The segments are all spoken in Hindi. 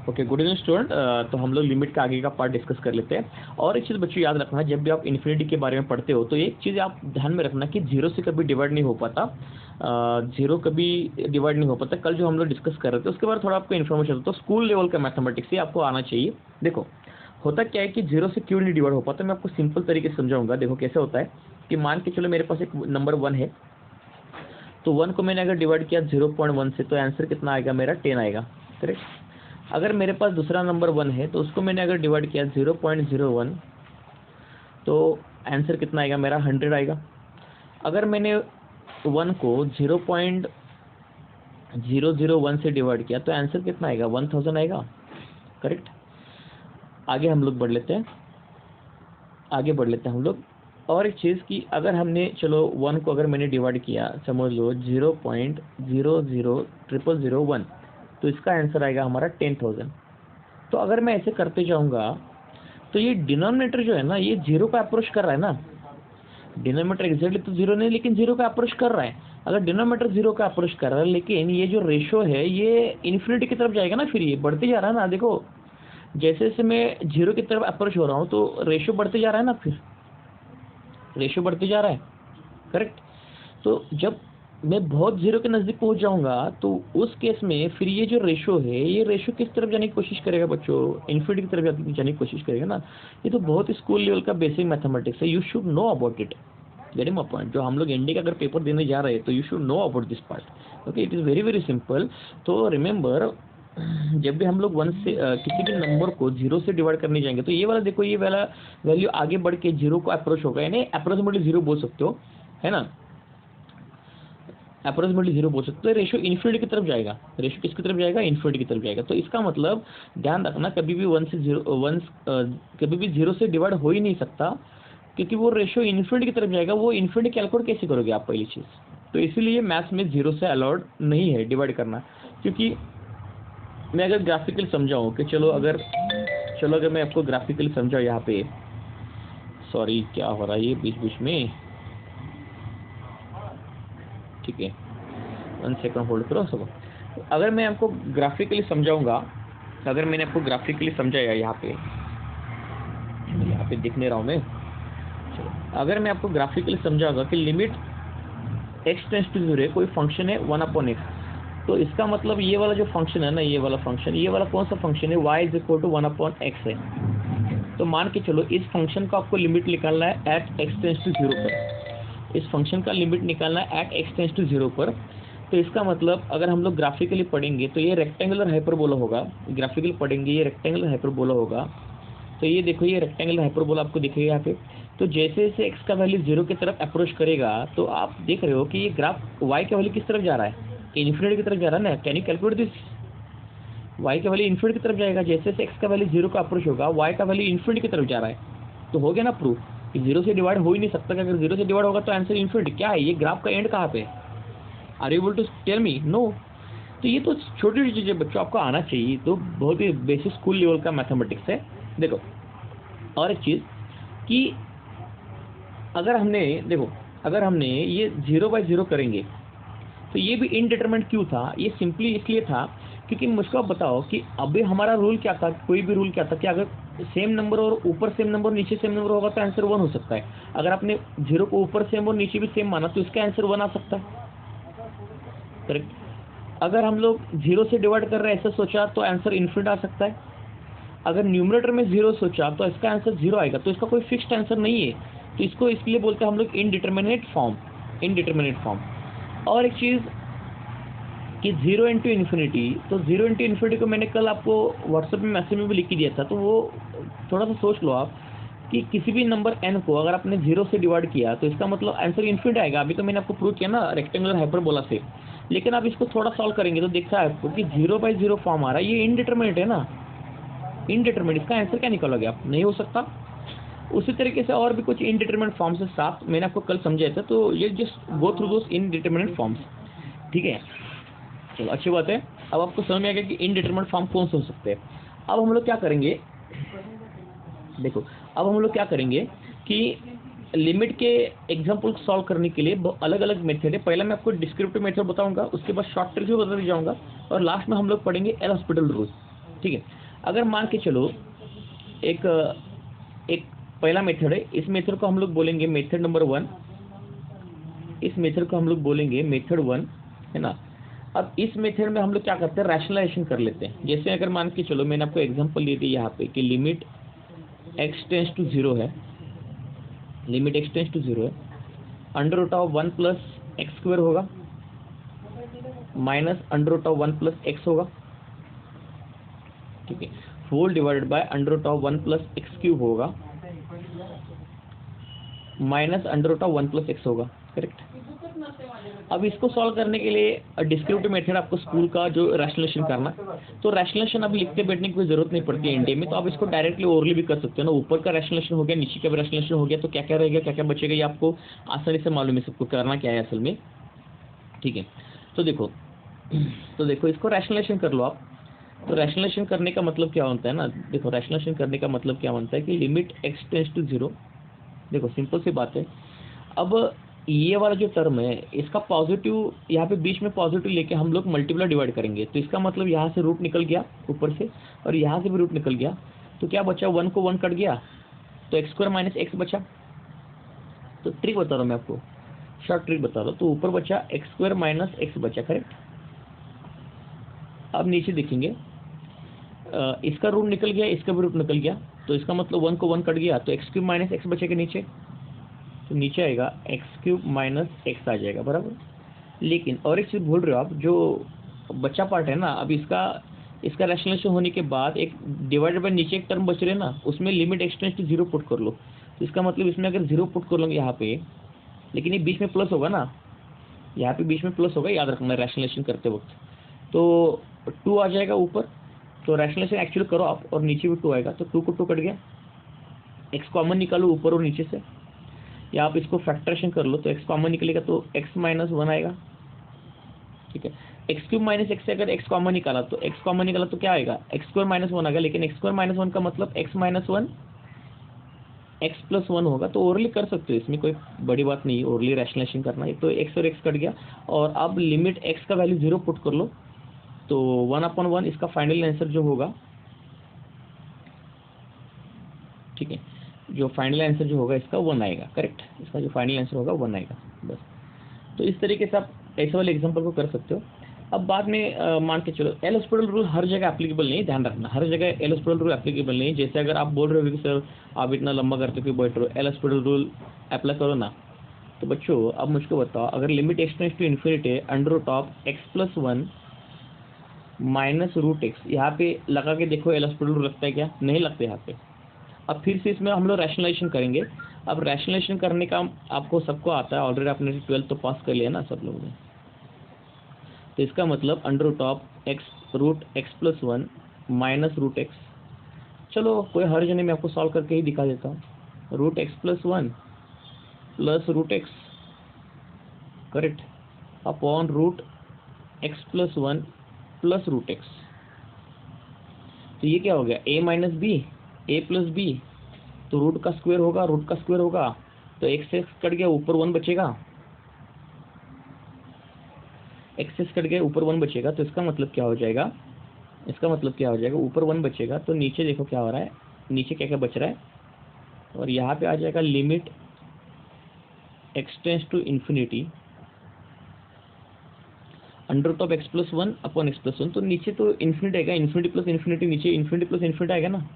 Okay, good evening student. तो हम लोग लिमिट का आगे का पार्ट डिस्कस कर लेते हैं। और एक चीज़ बच्चों याद रखना, जब भी आप इन्फिनिटी के बारे में पढ़ते हो तो एक चीज़ आप ध्यान में रखना कि जीरो से कभी डिवाइड नहीं हो पाता, जीरो कभी डिवाइड नहीं हो पाता। कल जो हम लोग डिस्कस कर रहे थे उसके बारे में थोड़ा आपको इन्फॉर्मेशन हो, तो स्कूल लेवल का मैथमेटिक्स ही आपको आना चाहिए। देखो होता क्या है कि जीरो से क्यों नहीं डिवाइड हो पाता, मैं आपको सिंपल तरीके से समझाऊंगा। देखो कैसे होता है कि मान के चलो मेरे पास एक नंबर 1 है, तो 1 को मैंने अगर डिवाइड किया 0.1 से तो आंसर कितना आएगा मेरा 10 आएगा, करेक्ट। अगर मेरे पास दूसरा नंबर 1 है तो उसको मैंने अगर डिवाइड किया 0.01 तो आंसर कितना आएगा मेरा 100 आएगा। अगर मैंने 1 को 0.001 से डिवाइड किया तो आंसर कितना आएगा 1000 आएगा, करेक्ट। आगे हम लोग बढ़ लेते हैं, हम लोग। और एक चीज़ कि अगर हमने चलो 1 को अगर मैंने डिवाइड किया समझ लो 0.00001 तो इसका आंसर आएगा हमारा 10,000। तो अगर मैं ऐसे करते जाऊंगा तो ये डिनोमिनेटर जो है ना ये जीरो का अप्रोच कर रहा है ना। डिनोमिनेटर एग्जैक्टली तो जीरो नहीं लेकिन जीरो का अप्रोच कर रहा है। अगर डिनोमिनेटर जीरो का अप्रोच कर रहा है लेकिन ये जो रेशो है ये इन्फिनिटी की तरफ जाएगा ना, फिर ये बढ़ते जा रहा है ना। देखो जैसे जैसे मैं जीरो की तरफ अप्रोच हो रहा हूँ तो रेशो बढ़ते जा रहा है ना, फिर रेशो बढ़ते जा रहा है, करेक्ट। तो जब मैं बहुत जीरो के नज़दीक पहुंच जाऊंगा तो उस केस में फिर ये जो रेशो है ये रेशो किस तरफ जाने की कोशिश करेगा बच्चों, इन्फिनिटी की तरफ जाने की कोशिश करेगा ना। ये तो बहुत स्कूल लेवल का बेसिक मैथमेटिक्स है, you should know about it. Gate my point. जो हम लोग एनडी का अगर पेपर देने जा रहे हैं तो you should know about this part. Okay, it is very very simple. तो रिमेंबर जब भी हम लोग 1 से किसी भी नंबर को 0 से डिवाइड करने जाएंगे तो ये वाला देखो, ये वाला वैल्यू आगे बढ़ के 0 को अप्रोच होगा, यानी अप्रोक्सीमेटली 0 बोल सकते हो, है ना। अप्रोक्सीमेटली 0 बोल सकते हो। रेशो इन्फिनिटी की तरफ जाएगा, रेशो किसकी तरफ जाएगा, इन्फिनिटी की तरफ जाएगा। तो इसका मतलब ध्यान रखना कभी भी 1 से 0 कभी भी 0 से डिवाइड हो ही नहीं सकता, क्योंकि वो रेशो इन्फिनिटी की तरफ जाएगा। वो इन्फिनिटी कैलकुलेट कैसे करोगे आप, पहली चीज़ तो इसीलिए मैथ्स में 0 से अलाउड नहीं है डिवाइड करना। क्योंकि मैं अगर ग्राफिकली समझाऊँ कि चलो अगर मैं आपको ग्राफिकली समझाऊँ यहाँ पे, सॉरी क्या हो रहा है ये बीच बीच में, ठीक है 1 सेकंड होल्ड करो सब। अगर मैं आपको ग्राफिकली समझाऊंगा, अगर मैंने आपको ग्राफिकली समझाया यहाँ पे दिख नहीं रहा हूँ मैं, चलो अगर मैं आपको ग्राफिकली समझाऊंगा कि लिमिट x टेंड्स टू 0 कोई फंक्शन है 1/x, तो इसका मतलब ये वाला जो फंक्शन है ना, ये वाला फंक्शन, ये वाला कौन सा फंक्शन है, y = 1/x है। तो मान के चलो इस फंक्शन का आपको लिमिट निकालना है एट x टेंड्स टू 0 पर, इस फंक्शन का लिमिट निकालना है एट x टेंड्स टू 0 पर। तो इसका मतलब अगर हम लोग ग्राफिकली पढ़ेंगे तो ये रेक्टेंगुलर हाइपरबोला होगा, ग्राफिकली पढ़ेंगे ये रेक्टेंगुलर हाइपरबोला होगा। तो ये देखो ये रेक्टेंगुलर हाइपरबोला आपको दिखेगा यहाँ पे। तो जैसे जैसे x का वैल्यू 0 की तरफ अप्रोच करेगा तो आप देख रहे हो कि ये ग्राफ y का वैल्यू किस तरफ जा रहा है, इन्फिनिटी की तरफ जा रहा है ना। Can you calculate this, y का वैल्यू इन्फिनिटी की तरफ जाएगा। जैसे जैसे x का वैल्यू 0 का अप्रोच होगा y का वैल्यू इन्फिनिटी की तरफ जा रहा है। तो हो गया ना प्रूफ कि 0 से डिवाइड हो ही नहीं सकता। अगर 0 से डिवाइड होगा तो आंसर इन्फिनिटी। क्या है ये ग्राफ का एंड कहाँ पे, are you able to tell me, no. तो ये तो छोटी छोटी चीज़ें बच्चों आपको आना चाहिए, तो बहुत ही बेसिक स्कूल लेवल का मैथमेटिक्स है। देखो और एक चीज़ कि अगर हमने ये 0/0 करेंगे तो ये भी इनडिटरमिनेट क्यों था, ये सिंपली इसलिए था क्योंकि मुझको आप बताओ कि अभी हमारा रूल क्या था, कोई भी रूल क्या था कि अगर सेम नंबर और ऊपर सेम नंबर नीचे सेम नंबर होगा तो आंसर 1 हो सकता है। अगर आपने 0 को ऊपर सेम और नीचे भी सेम माना तो इसका आंसर 1 आ सकता है, करेक्ट। अगर हम लोग 0 से डिवाइड कर रहे हैं ऐसा सोचा तो आंसर इन्फिनिट आ सकता है। अगर न्यूमरेटर में 0 सोचा तो इसका आंसर 0 आएगा। तो इसका कोई फिक्स्ड आंसर नहीं है, तो इसको इसलिए बोलते हैं हम लोग इनडिटरमिनेट फॉर्म। और एक चीज़ कि 0 इंटू इन्फिनिटी, तो 0 इंटू इन्फिनिटी को मैंने कल आपको व्हाट्सएप में मैसेज में भी लिख के दिया था। तो वो थोड़ा सा सोच लो आप कि किसी भी नंबर n को अगर आपने 0 से डिवाइड किया तो इसका मतलब आंसर इन्फिनिट आएगा। अभी तो मैंने आपको प्रूव किया ना रेक्टेंगुलर हाइपरबोला से। लेकिन आप इसको थोड़ा सॉल्व करेंगे तो देखता है आपको कि 0/0 फॉर्म आ रहा है, ये इनडिटरमिनेट है ना, इनडिटरमिनेट। इसका आंसर क्या निकालोगे आप, नहीं हो सकता। उसी तरीके से और भी कुछ इनडिटरमिनेट फॉर्म्स है 7, मैंने आपको कल समझाया था। तो ये जस्ट गो थ्रू दोस इनडिटरमिनेट फॉर्म्स, ठीक है। चलो अच्छी बात है, अब आपको समझ में आ गया कि इनडिटरमिनेट फॉर्म कौन से हो सकते हैं। अब हम लोग क्या करेंगे, देखो अब हम लोग क्या करेंगे कि लिमिट के एग्जाम्पल को सॉल्व करने के लिए अलग अलग मेथड है। पहले मैं आपको डिस्क्रिप्टिव मेथड बताऊंगा, उसके बाद शॉर्ट ट्रिक भी बताते जाऊंगा, और लास्ट में हम लोग पढ़ेंगे एल हॉस्पिटल रूल, ठीक है। अगर मान के चलो एक एक पहला मेथड है, इस मेथड को हम लोग बोलेंगे मेथड नंबर 1, इस मेथड को हम लोग बोलेंगे मेथड 1, है ना। अब इस मेथड में हम लोग क्या करते हैं, रैशनलाइजेशन कर लेते हैं। जैसे अगर मान के चलो मैंने आपको एग्जांपल दिए थे यहाँ पे कि लिमिट x टेंस टू 0 है, लिमिट x टेंस टू 0 है, under root of 1 plus x square होगा minus under root of 1 plus x होगा, ठीक है, whole divided by under root of 1 plus x cube होगा minus under root of 1 plus x होगा, करेक्ट। अब इसको सॉल्व करने के लिए डिस्क्रिप्टिव मेथड आपको स्कूल का जो रैशनलाइजेशन करना, तो रैशनलाइजेशन अब लिखते बैठने की कोई जरूरत नहीं पड़ती है इंडिया में, तो आप इसको डायरेक्टली ओरली भी कर सकते हो ना। ऊपर का रैशनलाइजेशन हो गया, नीचे का भी रैशनलाइजेशन हो गया, तो क्या क्या रहेगा क्या क्या बचेगा ये आपको आसानी से मालूम है सबको करना क्या है असल में, ठीक है। तो देखो इसको रैशनलाइजेशन कर लो आप। तो रैशनलाइजेशन करने का मतलब क्या होता है ना, देखो रैशनलाइजेशन करने का मतलब क्या होता है कि लिमिट x टेंस टू 0, देखो सिंपल सी बात है। अब ये वाला जो टर्म है इसका पॉजिटिव यहाँ पे बीच में पॉजिटिव लेके हम लोग मल्टीप्लाई डिवाइड करेंगे, तो इसका मतलब यहाँ से रूट निकल गया ऊपर से और यहाँ से भी रूट निकल गया, तो क्या बचा, 1 को 1 कट गया, तो एक्स स्क्वायर माइनस एक्स बचा। तो ट्रिक बता रहा हूँ मैं आपको, शॉर्ट ट्रिक बता रहा हूँ। तो ऊपर बचा एक्स स्क्वायर माइनस एक्स बचा, करेक्ट। अब नीचे देखेंगे इसका रूट निकल गया, इसका भी रूट निकल गया, तो इसका मतलब 1 को 1 कट गया, तो एक्स क्यूब माइनस एक्स बचेगा नीचे, तो नीचे आएगा एक्स क्यूब माइनस एक्स आ जाएगा, बराबर। लेकिन और एक चीज़ भूल रहे हो आप, जो बच्चा पार्ट है ना, अब इसका रैशनलाइजेशन होने के बाद एक डिवाइडेड बाय नीचे एक टर्म बच रहे ना, उसमें limit x tends to 0 put कर लो। तो इसका मतलब इसमें अगर 0 पुट कर लोगे यहाँ पे, लेकिन ये बीच में प्लस होगा ना, यहाँ पे बीच में प्लस होगा, याद रखना रैशनलाइजेशन करते वक्त। तो 2 आ जाएगा ऊपर, तो रैशनलाइजेशन एक्चुअली करो आप और नीचे भी 2 आएगा, तो 2 को 2 कट गया, x कॉमन निकालो ऊपर और नीचे से, या आप इसको फैक्टरेशन कर लो, तो x कॉमन निकलेगा तो x माइनस 1 आएगा, ठीक है। एक्स क्यूब माइनस एक्स से अगर x कॉमन निकाला तो क्या आएगा, एक्स स्क्वायर माइनस 1 आएगा, लेकिन एक्स स्क्वायर माइनस 1 का मतलब x माइनस 1 एक्स प्लस 1 होगा। तो ओरली कर सकते हो, इसमें कोई बड़ी बात नहीं है ओरली रैशनलाइजेशन करना है। तो x और x कट गया, और अब लिमिट x का वैल्यू 0 पुट कर लो, तो 1/1 इसका फाइनल आंसर जो होगा, ठीक है, जो फाइनल आंसर जो होगा इसका 1 आएगा, करेक्ट। इसका जो फाइनल आंसर होगा 1 आएगा, बस। तो इस तरीके से आप ऐसे वाले एग्जांपल को कर सकते हो। अब बाद में मान के चलो एल हॉस्पिटल रूल हर जगह एप्लीकेबल नहीं, ध्यान रखना, हर जगह एल हॉस्पिटल रूल एप्लीकेबल नहीं। जैसे अगर आप बोल रहे हो कि सर आप इतना लंबा करते हो बैठ रहे हो, एल हॉस्पिटल रूल अप्लाई करो ना। तो बच्चों अब मुझको बताओ, अगर limit x tends to infinity है under root of x plus 1 minus root x, यहाँ पे लगा के देखो एल हॉस्पिटल रूल लगता है क्या, नहीं लगता यहाँ पे। अब फिर से इसमें हम लोग रैशनलाइजेशन करेंगे। अब रैशनलाइजेशन करने का आपको सबको आता है, ऑलरेडी आपने 12th तो पास कर लिया ना सब लोगों ने। तो इसका मतलब under root of x root x plus 1 minus root x, चलो कोई हर जने में आपको सॉल्व करके ही दिखा देता हूँ, root x plus 1 plus root x, correct, upon root x plus 1 plus root x. तो ये क्या हो गया, a minus b, a plus b, तो रूट का स्क्वायर होगा, रूट का स्क्वायर होगा, तो एक्स एक्स कट गया, ऊपर 1 बचेगा, एक्स एक्स कट गया, ऊपर 1 बचेगा। तो इसका मतलब क्या हो जाएगा, इसका मतलब क्या हो जाएगा, ऊपर 1 बचेगा, तो नीचे देखो क्या हो रहा है, नीचे क्या क्या बच रहा है, और यहाँ पे आ जाएगा limit x tends to infinity under root of x plus 1 upon x plus 1। तो नीचे तो इन्फिनिटी आएगा, इन्फिनिटी प्लस इन्फिनिटी, नीचे इन्फिनिटी प्लस इन्फिनिटी आएगा ना।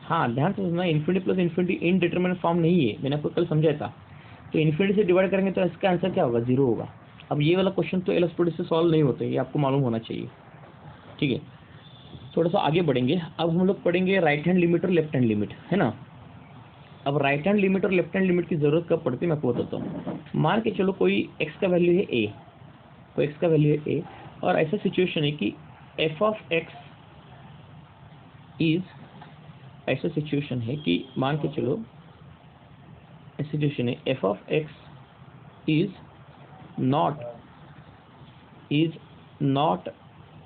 हाँ ध्यान से सुनना, infinity plus infinity indeterminate form नहीं है, मैंने आपको कल समझाया था। तो इन्फिनिटी से डिवाइड करेंगे तो इसका आंसर क्या होगा, 0 होगा। अब ये वाला क्वेश्चन तो एल हॉस्पिटल से सॉल्व नहीं होते, ये आपको मालूम होना चाहिए, ठीक है। थोड़ा सा आगे बढ़ेंगे, अब हम लोग पढ़ेंगे राइट हैंड लिमिट और लेफ्ट हैंड लिमिट, है ना। अब राइट हैंड लिमिट और लेफ्ट हैंड लिमिट की जरूरत कब पड़ती है मैं आपको बताता हूँ। मान के चलो कोई x का वैल्यू है a, कोई x का वैल्यू है a, और ऐसा सिचुएशन है कि f ऑफ x इज, ऐसा सिचुएशन है कि मान के चलो सिचुएशन है f of x is not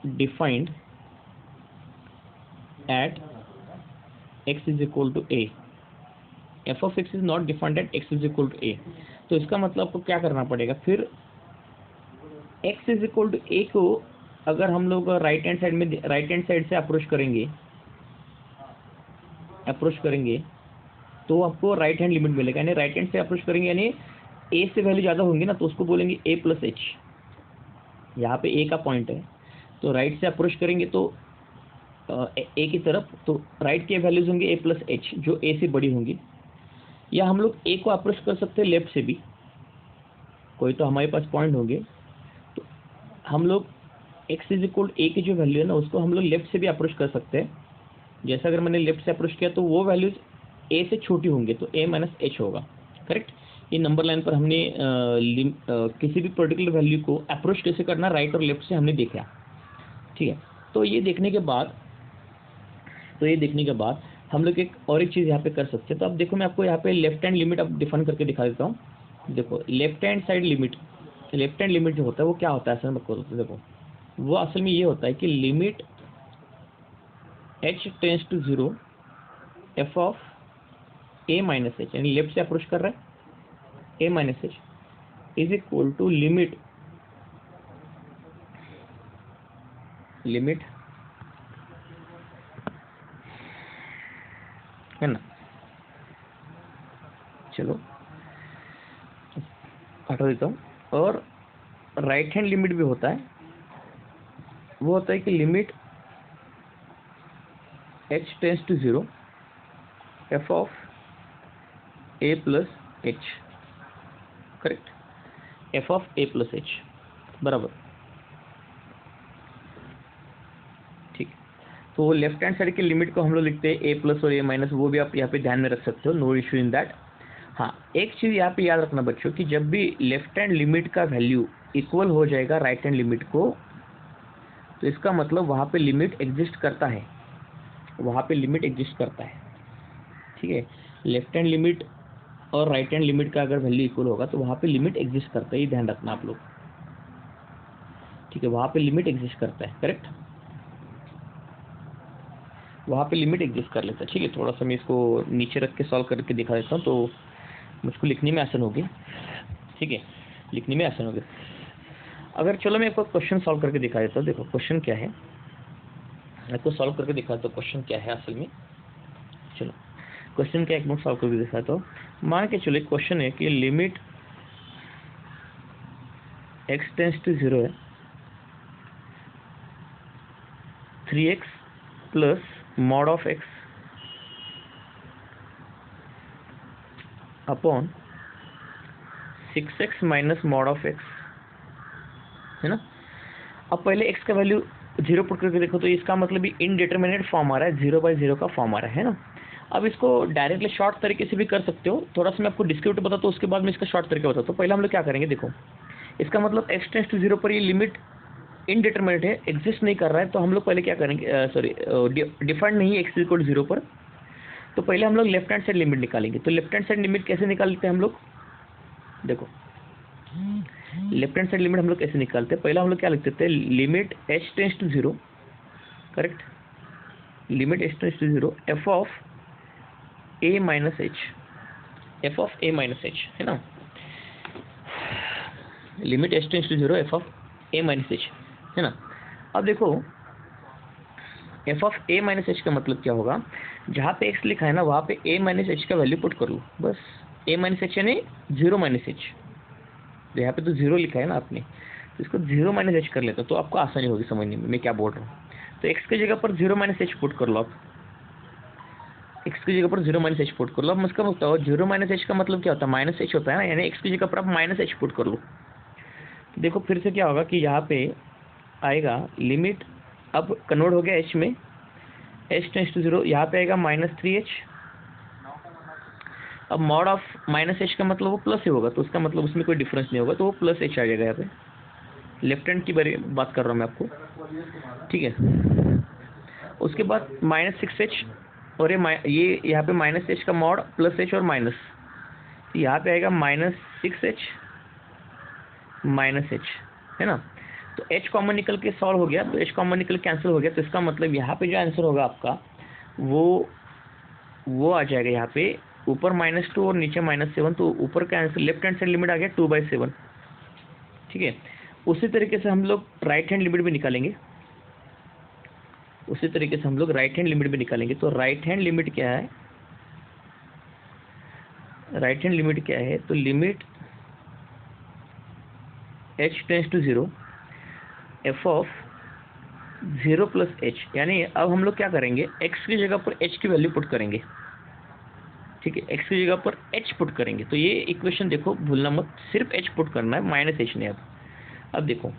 defined at x is equal to a, f of x is not defined at x is equal to a। तो इसका मतलब आपको क्या करना पड़ेगा, फिर x is equal to a को अगर हम लोग राइट हैंड साइड से अप्रोच करेंगे तो आपको राइट हैंड लिमिट मिलेगा, यानी राइट हैंड से अप्रोच करेंगे यानी ए से वैल्यू ज़्यादा होंगी ना, तो उसको बोलेंगे ए प्लस एच। यहाँ पे ए का पॉइंट है, तो राइट से अप्रोच करेंगे तो ए की तरफ, तो राइट के वैल्यूज होंगे ए प्लस एच जो ए से बड़ी होंगी। या हम लोग ए को अप्रोच कर सकते हैं लेफ्ट से भी, कोई तो हमारे पास पॉइंट होंगे, तो हम लोग एक्स इज इक्वल ए की जो वैल्यू है ना उसको हम लोग लेफ्ट से भी अप्रोच कर सकते हैं। जैसा अगर मैंने लेफ्ट से अप्रोच किया तो वो वैल्यूज ए से छोटी होंगी, तो ए माइनस एच होगा, करेक्ट। ये नंबर लाइन पर हमने किसी भी पर्टिकुलर वैल्यू को अप्रोच कैसे करना राइट और लेफ्ट से हमने देखा, ठीक है। तो ये देखने के बाद हम लोग एक चीज़ यहाँ पे कर सकते हैं। तो अब देखो मैं आपको यहाँ पे लेफ्ट हैंड लिमिट अब डिफाइन करके दिखा देता हूँ। देखो लेफ्ट हैंड लिमिट जो होता है वो क्या होता है असल में, देखो वो असल में ये होता है कि limit h tends to 0 f of a minus h, यानी लेफ्ट से अप्रोच कर रहा है a minus h is equal to limit है ना। चलो हटा देता हूँ। और राइट हैंड लिमिट भी होता है, वो होता है कि limit h tends to 0 f of a plus h, correct, f of a plus h बराबर, ठीक। तो लेफ्ट हैंड साइड की लिमिट को हम लोग लिखते हैं a प्लस और a माइनस, वो भी आप यहाँ पे ध्यान में रख सकते हो, नो इशू इन दैट। हाँ, एक चीज़ यहाँ पे याद रखना बच्चों कि जब भी लेफ्ट हैंड लिमिट का वैल्यू इक्वल हो जाएगा राइट हैंड लिमिट को, तो इसका मतलब वहाँ पे लिमिट एग्जिस्ट करता है, ठीक है। लेफ्ट हैंड लिमिट और राइट हैंड लिमिट का अगर वैल्यू इक्वल होगा तो वहाँ पे लिमिट एग्जिस्ट करता है, ये ध्यान रखना आप लोग, ठीक है। वहाँ पे लिमिट एग्जिस्ट करता है, करेक्ट, वहाँ पे लिमिट एग्जिस्ट कर लेता है, ठीक है। थोड़ा सा मैं इसको नीचे रख के सॉल्व करके दिखा देता हूँ तो मुझको लिखने में आसान होगी, ठीक है, लिखने में आसान होगी। अगर चलो मैं आपको क्वेश्चन सॉल्व करके दिखा देता हूँ। देखो क्वेश्चन क्या है, आपको सॉल्व करके दिखा देता हूँ क्वेश्चन क्या है असल में। चलो क्वेश्चन क्या एक मिनट सॉल्व करके दिखाता हूँ। मान के चलो क्वेश्चन है कि लिमिट x टेंड्स टू 0 है 3x plus mod of x upon 6x minus mod of x, है ना। अब पहले x का वैल्यू 0 पुट करके देखो तो इसका मतलब ही इनडिटरमिनेट फॉर्म आ रहा है, 0/0 का फॉर्म आ रहा है ना। अब इसको डायरेक्टली शॉर्ट तरीके से भी कर सकते हो, थोड़ा सा मैं आपको डिस्क्रिप्टिव बताता हूँ उसके बाद में इसका शॉर्ट तरीका बताता हूँ। पहले हम लोग क्या करेंगे, देखो इसका मतलब x टेंड्स टू 0 पर ये लिमिट इनडिटरमिनेट है, एग्जिस्ट नहीं कर रहा है, तो हम लोग पहले क्या करेंगे, डिफाइंड नहीं है x इक्वल 0 पर, तो पहले हम लोग लेफ्ट हैंड साइड लिमिट निकालेंगे। तो लेफ्ट हैंड साइड लिमिट कैसे निकालते हैं हम लोग, देखो लेफ्ट हैंड साइड लिमिट हम लोग कैसे निकालते हैं, पहले हम लोग क्या लिखते थे, limit h tends to 0, correct, limit h tends to 0 f of a minus h, है ना, limit h tends to 0 f of a minus h, है ना। अब देखो f of a minus h का मतलब क्या होगा, जहाँ पे x लिखा है ना वहाँ पे a माइनस एच का वैल्यू पुट कर लो, बस a माइनस एच यानी 0 माइनस एच, यहाँ पे तो 0 लिखा है ना आपने, तो इसको 0 माइनस एच कर लेता तो आपको आसानी होगी समझने में मैं क्या बोल रहा हूँ। तो x की जगह पर 0 माइनस एच पुट कर लो आप, x की जगह पर 0 माइनस एच पुट कर लो। अब उसका बताओ 0 माइनस एच का मतलब क्या होता है, माइनस एच होता है ना, यानी x की जगह पर आप माइनस एच पुट कर लो। देखो फिर से क्या होगा कि यहाँ पे आएगा लिमिट, अब कन्वर्ट हो गया h में, h टेंड्स टू 0, यहाँ पे आएगा -3h। अब मॉड ऑफ -h का मतलब वो प्लस ही होगा, तो उसका मतलब उसमें कोई डिफरेंस नहीं होगा, तो वो प्लस h आ जाएगा यहाँ पे। लेफ्ट हैंड की बात कर रहा हूँ मैं आपको, ठीक है। उसके बाद -6h और ये यहाँ पे -h का मॉड प्लस h और माइनस, यहाँ पे आएगा -6h -h, है ना। तो h कॉमन निकल के सॉल्व हो गया, तो h कॉमन निकल कैंसिल हो गया, तो इसका मतलब यहाँ पे जो आंसर होगा आपका वो आ जाएगा यहाँ पे ऊपर -2 और नीचे -7, तो ऊपर का answer left hand side limit आ गया 2/7, ठीक है। उसी तरीके से हम लोग राइट हैंड लिमिट भी निकालेंगे। उसी तरीके से हम लोग राइट हैंड लिमिट भी निकालेंगे। तो राइट हैंड लिमिट क्या है, राइट हैंड लिमिट क्या है, तो limit h tends to 0 f of 0 plus h, यानी अब हम लोग क्या करेंगे, x की जगह पर h की वैल्यू पुट करेंगे। ठीक है, x की जगह पर h पुट करेंगे। तो ये इक्वेशन देखो भूलना मत, सिर्फ h पुट करना है, माइनस h नहीं। अब देखो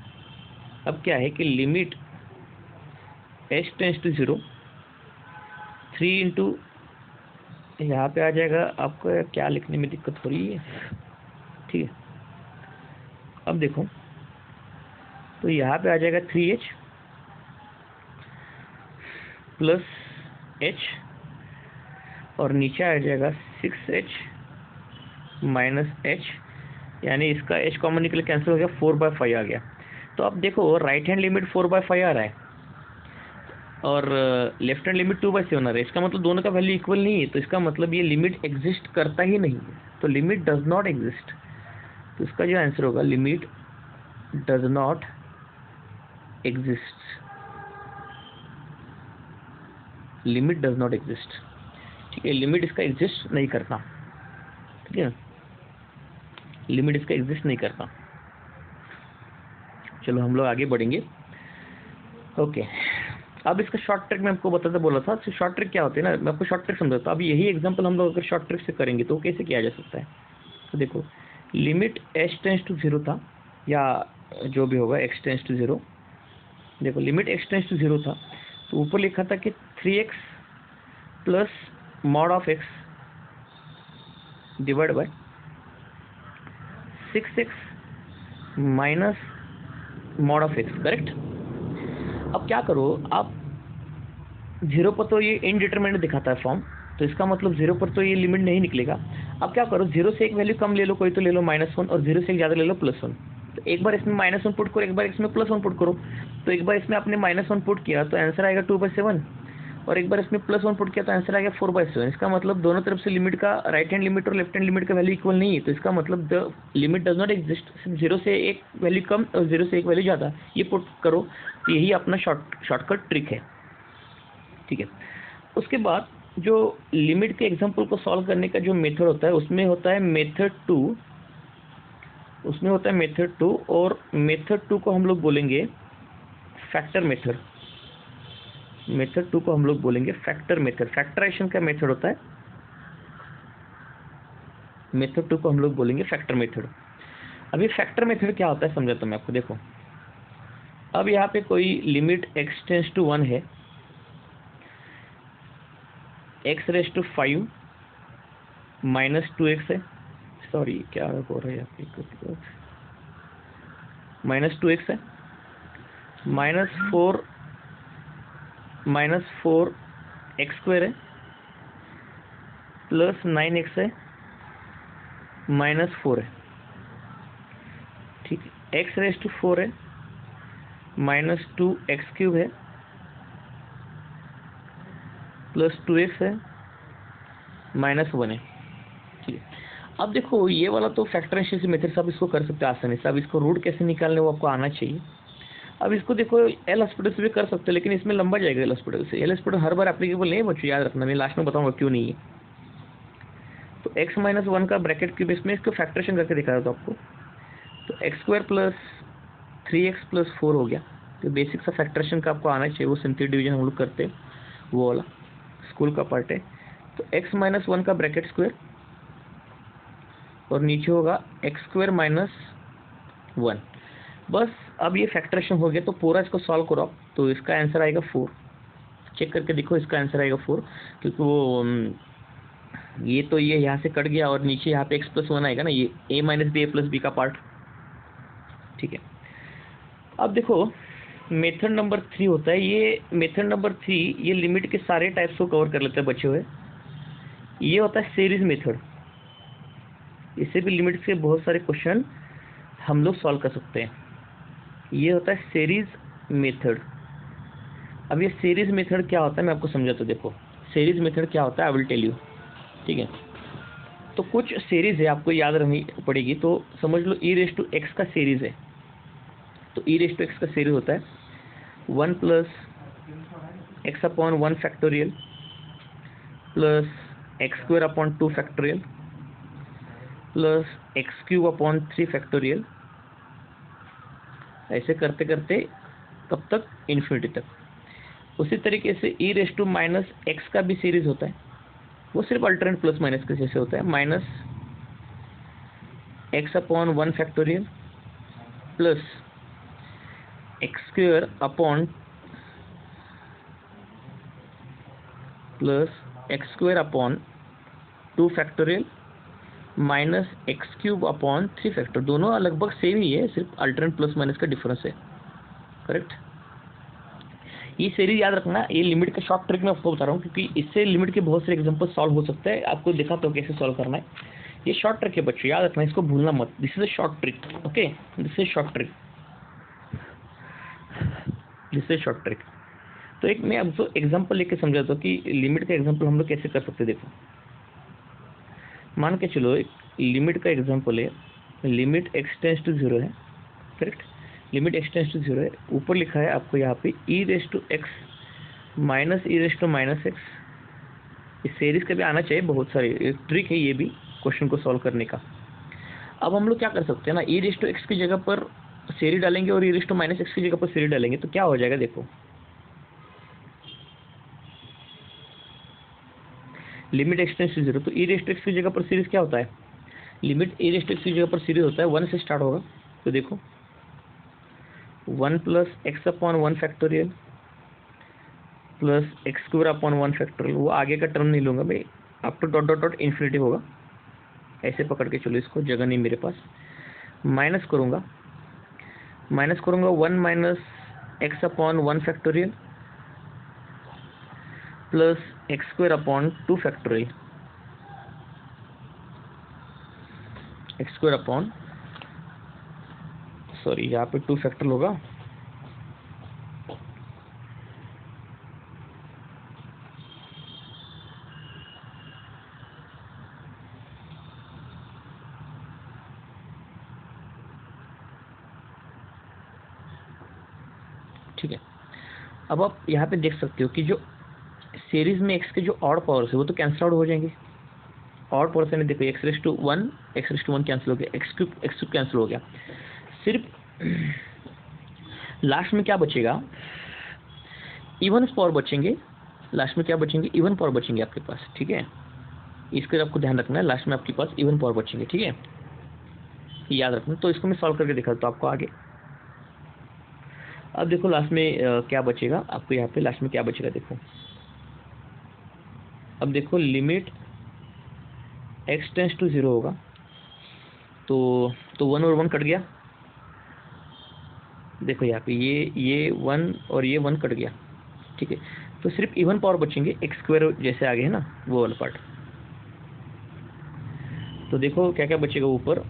अब क्या है कि limit h tends to 0 3 into, यहाँ पे आ जाएगा आपको, क्या लिखने में दिक्कत हो रही है। ठीक है, अब देखो तो यहाँ पे आ जाएगा 3h प्लस h और नीचे आ जाएगा 6h माइनस h, यानी इसका h कॉमन निकल कैंसिल हो गया, 4/5 आ गया। तो अब देखो राइट हैंड लिमिट 4/5 आ रहा है और लेफ्ट हैंड लिमिट 2/7 आ रहा है। इसका मतलब दोनों का वैल्यू इक्वल नहीं है, तो इसका मतलब ये लिमिट एग्जिस्ट करता ही नहीं है। तो लिमिट डज नॉट एग्जिस्ट, तो इसका जो आंसर होगा limit does not exist, limit does not exist. ठीक है, लिमिट इसका एग्जिस्ट नहीं करता। ठीक है, लिमिट इसका एग्जिस्ट नहीं करता। चलो हम लोग आगे बढ़ेंगे। ओके, अब इसका शॉर्ट ट्रिक मैं आपको बताता बोला था। तो शॉर्ट ट्रिक क्या होती है ना, मैं आपको शॉर्ट ट्रिक समझाता हूँ। अब यही एग्जांपल हम लोग अगर शॉर्ट ट्रिक से करेंगे तो कैसे किया जा सकता है। तो देखो लिमिट h टेंड्स टू 0 था, या जो भी होगा x टेंड्स टू 0। देखो लिमिट x टेंड्स टू 0 था, तो ऊपर लिखा था कि 3x plus mod of x divide by 6x minus mod of x, correct. अब क्या करो आप, 0 पर तो ये इनडिटरमिनेट दिखाता है फॉर्म, तो इसका मतलब 0 पर तो ये लिमिट नहीं निकलेगा। अब क्या करो, 0 से एक वैल्यू कम ले लो, कोई तो ले लो -1, और 0 से एक ज़्यादा ले लो +1। तो एक बार इसमें -1 पुट करो, एक बार इसमें +1 पुट करो। तो एक बार इसमें आपने -1 पुट किया तो आंसर आएगा 2/7, और एक बार इसमें +1 पुट किया तो आंसर आएगा 4/7। इसका मतलब दोनों तरफ से लिमिट का, राइट हैंड लिमिट और लेफ्ट हैंड लिमिट का वैल्यू इक्वल नहीं है। तो इसका मतलब the limit does not exist, सिर्फ 0 से एक वैल्यू कम और 0 से एक वैल्यू ज़्यादा, ये पुट करो। तो यही अपना शॉर्टकट ट्रिक है। ठीक है, उसके बाद जो लिमिट के एग्जांपल को सॉल्व करने का जो मेथड होता है, उसमें होता है मेथड 2, उसमें होता है मेथड 2, और मेथड 2 को हम लोग बोलेंगे फैक्टर मेथड। मेथड 2 को हम लोग बोलेंगे फैक्टर मेथड, फैक्टराइजेशन का मेथड होता है। मेथड 2 को हम लोग बोलेंगे फैक्टर मेथड। अब ये फैक्टर मेथड क्या होता है समझाता हूं मैं आपको। देखो अब यहाँ पे कोई लिमिट x टेंड्स टू 1 है, x⁵5 माइनस 2x है, सॉरी क्या हो रहा है यहाँ पे, -2x है, -4x² है, +9x है, -4 है। ठीक है, x⁴ है, -2x³ है, +2x है, -1 है। ठीक है, अब देखो ये वाला तो फैक्टराइजेशन मेथड से आप इसको कर सकते हो आसानी से। अब इसको रूट कैसे निकालने वो आपको आना चाहिए। अब इसको देखो एल हॉस्पिटल से भी कर सकते हो, लेकिन इसमें लंबा जाएगा एल हॉस्पिटल से। एल हॉस्पिटल हर बार एप्लीकेबल नहीं है बच्चों, याद रखना, मैं लास्ट में बताऊंगा क्यों नहीं है। तो x-1 का ब्रैकेट के बेस में इसको फैक्टरेशन करके दिखा था आपको। तो x² प्लस 3x प्लस 4 हो गया। तो बेसिक सा फैक्टरेशन का आपको आना चाहिए, वो सिंथेटिक डिवीजन हम लोग करते हैं, वो वाला स्कूल का पार्ट है। तो x-1 का ब्रैकेट स्क्वायर और नीचे होगा x² - 1। बस अब ये फैक्टरेशन हो गया। तो पूरा इसको सॉल्व करो आप, तो इसका आंसर आएगा 4। चेक करके देखो, इसका आंसर आएगा 4, क्योंकि वो ये तो ये यहाँ से कट गया और नीचे यहाँ पे x+1 आएगा ना, ये a - b a + b का पार्ट। ठीक है, अब देखो मेथड नंबर 3 होता है। ये मेथड नंबर 3 ये लिमिट के सारे टाइप्स को कवर कर लेते हैं बचे हुए। ये होता है सीरीज मेथड। इससे भी लिमिट के बहुत सारे क्वेश्चन हम लोग सॉल्व कर सकते हैं। ये होता है सीरीज मेथड। अब ये सीरीज मेथड क्या होता है मैं आपको समझाता हूँ। देखो सीरीज मेथड क्या होता है, आई विल टेल यू। ठीक है, तो कुछ सीरीज है आपको याद रखनी पड़ेगी। तो समझ लो e⁻x का सीरीज है। तो ई रेस टू एक्स का सीरीज होता है 1 plus x upon 1 factorial plus x square upon 2 factorial plus x cube upon 3 factorial, ऐसे करते करते कब तक, इन्फिनिटी तक। उसी तरीके से ई रेस टू माइनस एक्स का भी सीरीज होता है, वो सिर्फ अल्टरनेट प्लस माइनस के जैसे होता है, minus x upon 1 factorial plus x square upon upon 2 factorial minus x cube upon 3 factor. दोनों लगभग सेम ही है, सिर्फ अल्टरनेट प्लस माइनस का डिफरेंस है, करेक्ट। ये सीरीज याद रखना, ये लिमिट का शॉर्ट ट्रिक मैं आपको बता रहा हूँ, क्योंकि इससे लिमिट के बहुत सारे एग्जांपल सॉल्व हो सकते हैं। आपको दिखाता हूँ कैसे सॉल्व करना है। ये शॉर्ट ट्रिक है बच्चों, याद रखना, इसको भूलना मत। This is a short trick, okay, this is short trick, this is short trick. तो एक मैं आपको एग्जांपल लेके समझाता हूँ कि लिमिट का एग्जांपल हम लोग कैसे कर सकते हैं। देखो, मान के चलो एक लिमिट का एग्जांपल है, लिमिट एक्स टेंस टू 0 है, correct. Limit x tends to 0 है, ऊपर लिखा है आपको यहाँ पे e raise to x minus e raise to minus x. इस सीरीज का भी आना चाहिए, बहुत सारी ट्रिक है ये भी क्वेश्चन को सॉल्व करने का। अब हम लोग क्या कर सकते हैं ना, ई रेस टू एक्स की जगह पर सीरीज डालेंगे और ई रेस टू माइनस एक्स की जगह पर सीरीज डालेंगे, तो क्या हो जाएगा देखो। लिमिट एक्स टेंस टू 0, तो ई रेस टू एक्स की जगह पर सीरीज क्या होता है, limit e raise to x की जगह पर सीरीज होता है 1 से स्टार्ट होगा। तो देखो 1 plus x upon 1 factorial plus x square upon 1 factorial, वो आगे का टर्म नहीं लूँगा भाई, up to dot dot dot infinity होगा। ऐसे पकड़ के चलो, इसको जगह नहीं मेरे पास। माइनस करूँगा 1 minus x upon 1 factorial plus x square upon 2 factorial, x square upon, sorry यहाँ पे 2 फैक्टोरियल होगा, ठीक है। अब आप यहाँ पे देख सकते हो कि जो सीरीज में एक्स के जो ऑड पावर्स है वो तो कैंसिल आउट हो जाएंगे। ऑड पावर्स यानी देखो एक्स रेस टू 1 कैंसिल हो गया, एक्स क्यूब कैंसिल हो गया। सिर्फ लास्ट में क्या बचेगा, इवन पावर बचेंगे। लास्ट में क्या बचेंगे, इवन पावर बचेंगे आपके पास, ठीक है। इसका आपको ध्यान रखना है, लास्ट में आपके पास इवन पावर बचेंगे, ठीक है, याद रखना। तो इसको मैं सॉल्व करके दिखाता हूँ आपको आगे। अब देखो लास्ट में क्या बचेगा आपको, यहाँ पे लास्ट में क्या बचेगा देखो। अब देखो लिमिट एक्स टेंस टू 0 होगा, तो 1 और 1 कट गया। देखो यहाँ पे ये 1 और ये 1 कट गया, ठीक है। तो सिर्फ इवन पावर बचेंगे, एक्स स्क्वायर जैसे आगे है ना वो वाला पार्ट। तो देखो क्या क्या बचेगा ऊपर,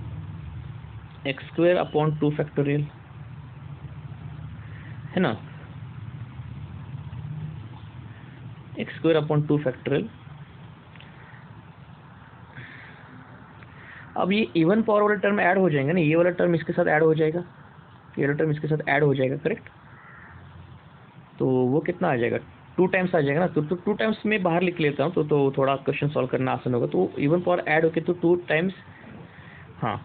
एक्स स्क्वायर अपॉन 2 फैक्टोरियल है ना, एक्स स्क्वायर अपॉन 2 फैक्टोरियल। अब ये इवन पावर वाला टर्म ऐड हो जाएगा ना, ये वाला टर्म इसके साथ ऐड हो जाएगा, ये वाला टर्म इसके साथ ऐड हो जाएगा, करेक्ट। तो वो कितना आ जाएगा, 2 टाइम्स आ जाएगा ना। तो 2 टाइम्स में बाहर लिख लेता हूँ, तो थोड़ा क्वेश्चन सॉल्व करना आसान होगा। तो इवन पावर ऐड होके तो 2 टाइम्स, हाँ,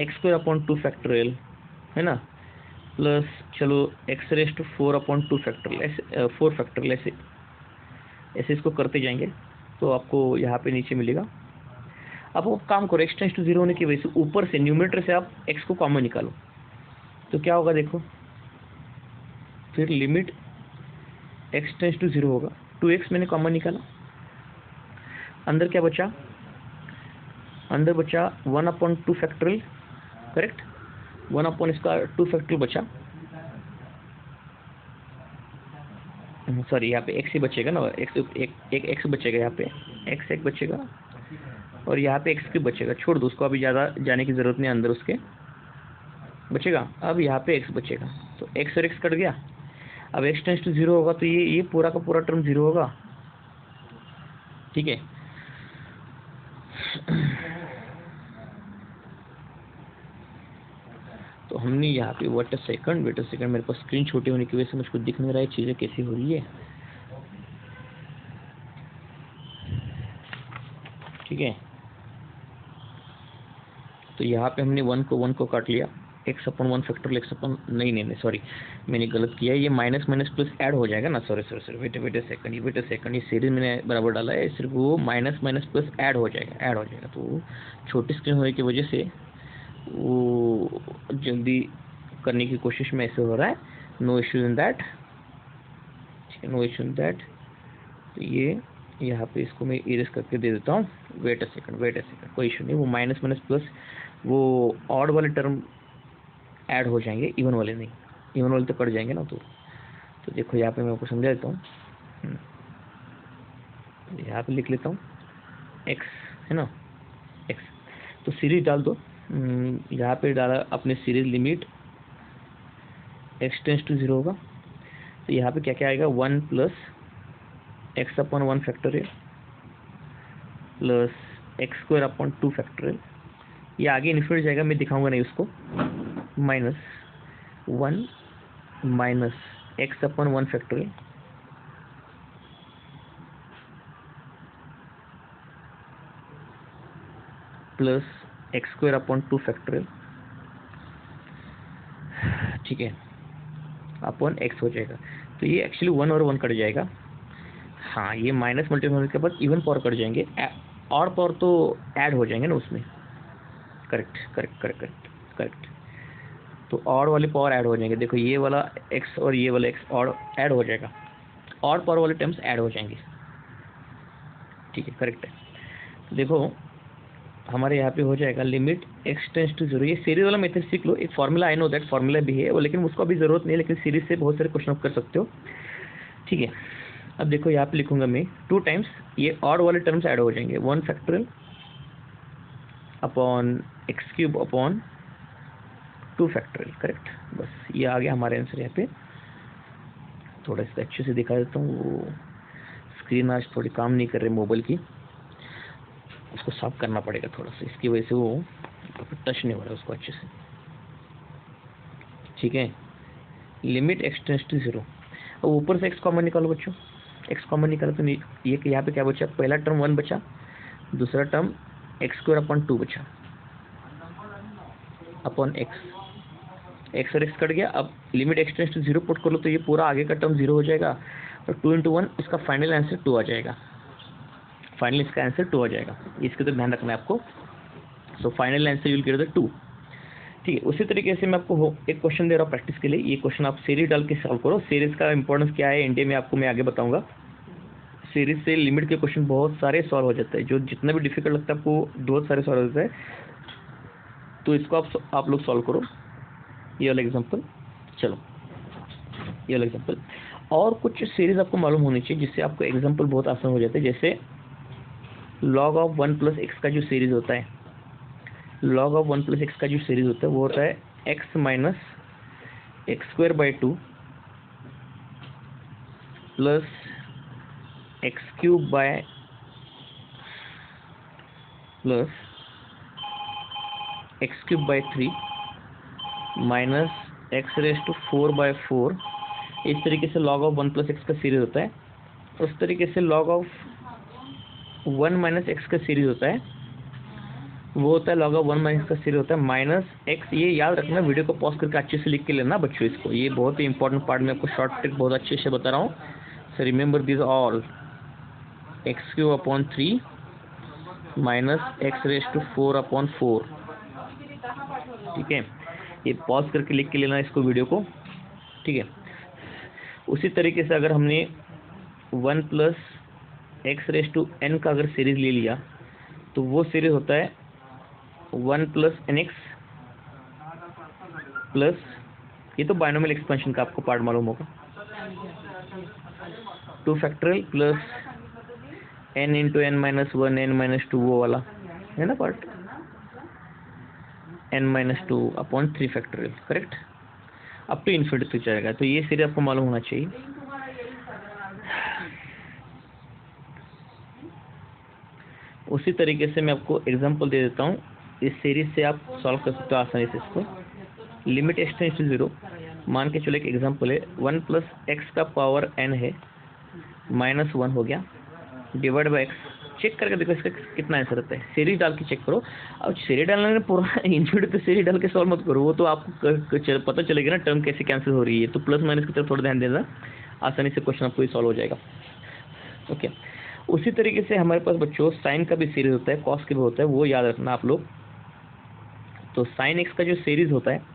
एक्स स्क्वायर अपॉन 2 फैक्टोरियल है ना, प्लस चलो x raise to 4 upon 2 factorial, ऐसे 4 फैक्टोरियल, ऐसे ऐसे इसको करते जाएंगे तो आपको यहाँ पे नीचे मिलेगा। अब वो काम करो, एक्स टेंस टू 0 होने की वजह से ऊपर से न्यूमरेटर से आप एक्स को कॉमन निकालो, तो क्या होगा देखो, फिर लिमिट एक्स टेंस टू 0 होगा, 2x मैंने कॉमन निकाला, अंदर क्या बचा, अंदर बचा 1 अपॉन 2 फैक्टोरियल, करेक्ट, 1 अपॉन इसका 2 फैक्टोरियल बचा, सॉरी यहाँ पे x ही बचेगा ना, एक x बचेगा, यहाँ पे x एक बचेगा और यहाँ पे x क्यूब बचेगा। छोड़ दो उसको, अभी ज़्यादा जाने की ज़रूरत नहीं, अंदर उसके बचेगा। अब यहाँ पे x बचेगा, तो x और x कट गया। अब x टेंस टू 0 होगा तो ये पूरा का पूरा टर्म 0 होगा, ठीक है। हमने यहाँ पे वेट अ सेकंड मेरे पास स्क्रीन छोटी होने की वजह से मुझको दिख नहीं रहा है चीज़ें कैसी हो रही है। ठीक है, तो यहाँ पे हमने वन को काट लिया, x upon one factorial x upon नहीं सॉरी मैंने गलत किया, ये माइनस माइनस प्लस ऐड हो जाएगा ना, सॉरी वेट अ सेकंड, ये सीरीज मैंने बराबर डाला है, सिर्फ वो माइनस माइनस प्लस ऐड हो जाएगा। तो छोटी स्क्रीन होने की वजह से वो जल्दी करने की कोशिश में ऐसे हो रहा है। नो इश्यू इन दैट, ठीक है, नो इश्यू इन दैट। तो ये यहाँ पे इसको मैं इरेज करके दे देता हूँ। वेट अ सेकंड, कोई इशू नहीं, वो माइनस माइनस प्लस वो ऑड वाले टर्म ऐड हो जाएंगे, इवन वाले नहीं, इवन वाले तो कट जाएंगे ना। तो देखो यहाँ पे मैं आपको समझा देता हूँ, यहाँ पे लिख लेता हूँ x है ना, x, तो सीरीज डाल दो। यहाँ पे डाला अपने series limit x tends to 0 होगा, तो यहाँ पे क्या क्या आएगा, 1 plus x upon 1 factorial plus x square upon 2 factorial, ये आगे इन्फिनिटी जाएगा, मैं दिखाऊंगा नहीं उसको, minus 1 minus x upon 1 factorial plus x square upon 2 factorial, ठीक है, अपॉन एक्स हो जाएगा। तो ये एक्चुअली 1 और 1 कट जाएगा। हाँ, ये माइनस मल्टीप्लाई होने के बाद इवन पावर कट जाएंगे, और पावर तो ऐड हो जाएंगे ना उसमें। करेक्ट। तो और वाले पावर ऐड हो जाएंगे, देखो ये वाला x और ये वाला x और ऐड हो जाएगा, और पावर वाले टर्म्स ऐड हो जाएंगे। ठीक है, करेक्ट है। तो देखो हमारे यहाँ पे हो जाएगा लिमिट x टेंस टू 0, ये सीरीज वाला मेथड सीख लो, एक formula I know that formula भी है वो, लेकिन उसको अभी ज़रूरत नहीं है, लेकिन सीरीज से बहुत सारे क्वेश्चन आप कर सकते हो। ठीक है, अब देखो यहाँ पे लिखूंगा मैं 2 टाइम्स, ये ऑड वाले टर्म्स ऐड हो जाएंगे, 1 factorial upon x cube upon 2 factorial, correct. बस ये आ गया हमारे आंसर। यहाँ पे थोड़ा इसको अच्छे से दिखा देता हूँ, वो स्क्रीन आज थोड़ी काम नहीं कर रही मोबाइल की, उसको साफ करना पड़ेगा थोड़ा सा, इसकी वजह से वो टच नहीं हो रहा है उसको अच्छे से। ठीक है, लिमिट एक्स टेंस टू 0, अब ऊपर से एक्स कॉमन निकालो बच्चों, एक्स कॉमन निकालो तो ये यहाँ पे क्या बचा, पहला टर्म 1 बचा, दूसरा टर्म एक्स स्क्वायर अपॉन 2 बचा अपॉन एक्स और एक्स कट गया। अब limit x tends to 0 put कर लो तो ये पूरा आगे का टर्म 0 हो जाएगा, और 2 × 1 इसका फाइनल आंसर 2 आ जाएगा, फाइनल इसका आंसर 2 आ जाएगा, इसके तो ध्यान रखना है आपको। So final answer you will get the 2। ठीक है, उसी तरीके से मैं आपको एक क्वेश्चन दे रहा हूँ प्रैक्टिस के लिए, ये क्वेश्चन आप सीरीज डाल के सॉल्व करो। सीरीज का इंपॉर्टेंस क्या है इंडिया में आपको मैं आगे बताऊंगा। सीरीज से लिमिट के क्वेश्चन बहुत सारे सॉल्व हो जाते हैं, जो जितना भी डिफिकल्ट लगता है आपको बहुत सारे सॉल्व हो जाते हैं। तो इसको आप लोग सॉल्व करो, ये वाला एग्जाम्पल। चलो ये वाला एग्जाम्पल, और कुछ सीरीज आपको मालूम होनी चाहिए जिससे आपको एग्जाम्पल बहुत आसान हो जाते हैं। जैसे log ऑफ 1 + x का जो सीरीज होता है, log ऑफ 1 + x का जो सीरीज होता है वो होता है x minus x² 2 plus x³ plus x³ 3 minus x⁴/4। इस तरीके से log ऑफ 1 + x का सीरीज होता है। उस तरीके से log ऑफ 1 - x का सीरीज होता है, वो होता है log ऑफ 1 - x का सीरीज होता है माइनस x। ये याद रखना, वीडियो को पॉज करके अच्छे से लिख के लेना बच्चों इसको, ये बहुत ही इंपॉर्टेंट पार्ट में आपको शॉर्ट ट्रिक बहुत अच्छे से बता रहा हूँ। So remember this all, x³ 3 minus x⁴/4। ठीक है, ये पॉज करके लिख के लेना इसको वीडियो को। ठीक है, उसी तरीके से अगर हमने 1 + x⁻n का अगर सीरीज ले लिया तो वो सीरीज होता है 1 + nx प्लस, ये तो बायनोमियल एक्सपेंशन का आपको पार्ट मालूम होगा, 2 factorial plus n × n - 1 n - 2, वो वाला है ना part, n - 2 upon 3 factorial, correct, up to infinity तक जाएगा। तो ये सीरीज आपको मालूम होना चाहिए। उसी तरीके से मैं आपको एग्जांपल दे देता हूँ, इस सीरीज से आप सॉल्व कर सकते हो आसानी से इसको। लिमिट एक्स टेंस टू 0, मान के चलो एक एग्जांपल है 1 प्लस एक्स का पावर n है -1 हो गया डिवाइड बाय एक्स। चेक करके देखो इसका कितना आंसर आता है, सीरीज डाल के चेक करो। अब सीरीज डालने में पूरा इंफिनिटी पे सीरीज डाल के सॉल्व मत करो, वो तो आपको पता चलेगा ना टर्म कैसे कैंसिल हो रही है। तो प्लस माइनस की तरफ थोड़ा ध्यान देना, आसानी से क्वेश्चन आपको सॉल्व हो जाएगा। ओके, उसी तरीके से हमारे पास बच्चों साइन का भी सीरीज होता है, कॉस का भी होता है, वो याद रखना आप लोग। तो साइन एक्स का जो सीरीज होता है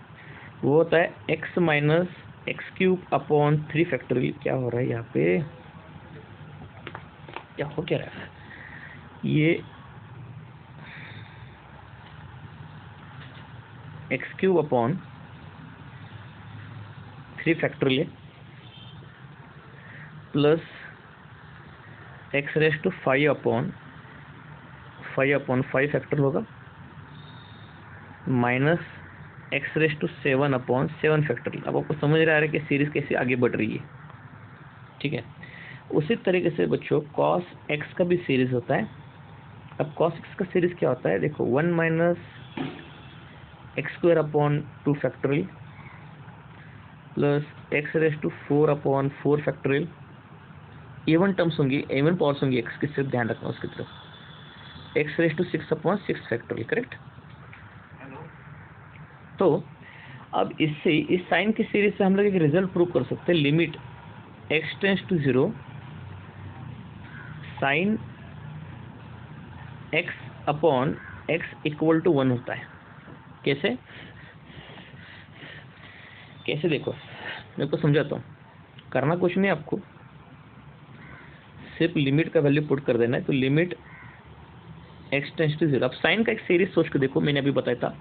वो होता है x minus x cube upon 3 factorial. क्या हो रहा है यहाँ पे, क्या हो क्या रहा है, ये x cube upon 3 factorial plus x raise to 5 upon 5 factor होगा minus x raise to 7 upon 7 factorial. अब आपको समझ रहा है कि सीरीज कैसे आगे बढ़ रही है, ठीक है। उसी तरीके से बच्चों कॉस एक्स का भी सीरीज होता है। अब कॉस एक्स का सीरीज क्या होता है, देखो 1 minus x square upon 2 factorial plus x raise to 4 upon 4 factorial. Even terms होंगी, इवन पावर्स होंगी एक्स की, सिर्फ ध्यान रखना उसकी तरफ। X raise to 6 upon 6 factorial, correct. तो अब इससे इस साइन की सीरीज से हम लोग एक रिजल्ट प्रूव कर सकते हैं, limit x tends to 0 sine x upon x equal to 1 होता है। कैसे कैसे देखो, मैं को समझाता हूँ। करना कुछ नहीं, आपको सिर्फ लिमिट का वैल्यू पुट कर देना है। तो लिमिट एक्स टेंस टू 0, अब साइन का एक सीरीज सोच के देखो, मैंने अभी बताया था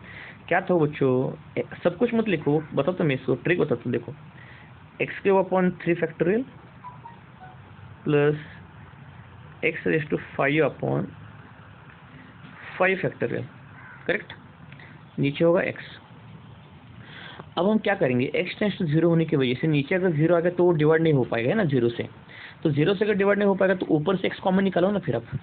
क्या था बच्चों। सब कुछ मत लिखो, बताता मैं इसको ट्रिक बताता हूँ। देखो x cube upon 3 factorial plus x raise to 5 upon 5 factorial, correct. नीचे होगा एक्स। अब हम क्या करेंगे, एक्स टेंस टू 0 होने की वजह से नीचे अगर 0 आ गया तो वो डिवाइड नहीं हो पाएगा, है ना 0 से। तो 0 से अगर डिवाइड नहीं हो पाएगा तो ऊपर से एक्स कॉमन निकालो ना। फिर आप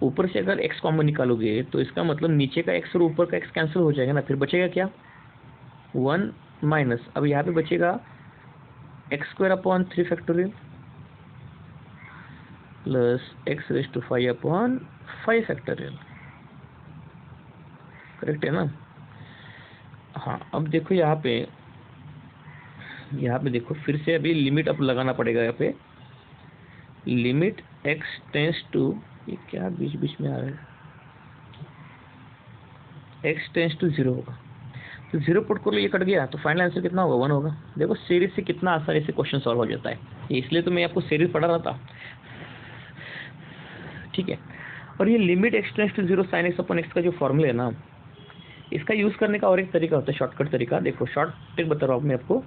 ऊपर से अगर एक्स कॉमन निकालोगे तो इसका मतलब नीचे का एक्स और ऊपर का एक्स कैंसिल हो जाएगा ना। फिर बचेगा क्या, 1 माइनस, अब यहाँ पे बचेगा x square upon 3 factorial plus x raise to 5 upon 5 factorial, correct है ना। हाँ, अब देखो यहाँ पे देखो फिर से अभी लिमिट अब लगाना पड़ेगा। यहाँ पे लिमिट एक्स टेंस टू, ये क्या बीच बीच में आ रहा है, एक्स टेंस टू 0 होगा। तो 0 पुट कर लो, ये कट गया तो फाइनल आंसर कितना होगा, 1 होगा। देखो सीरीज से कितना आसानी से क्वेश्चन सॉल्व हो जाता है, इसलिए तो मैं आपको सीरीज पढ़ा रहा था, ठीक है। और ये limit x tends to 0 sine x upon x का जो फॉर्मूला है ना, इसका यूज करने का और एक तरीका होता है, शॉर्टकट तरीका। देखो शॉर्ट ट्रिक बता रहा हूँ मैं आपको।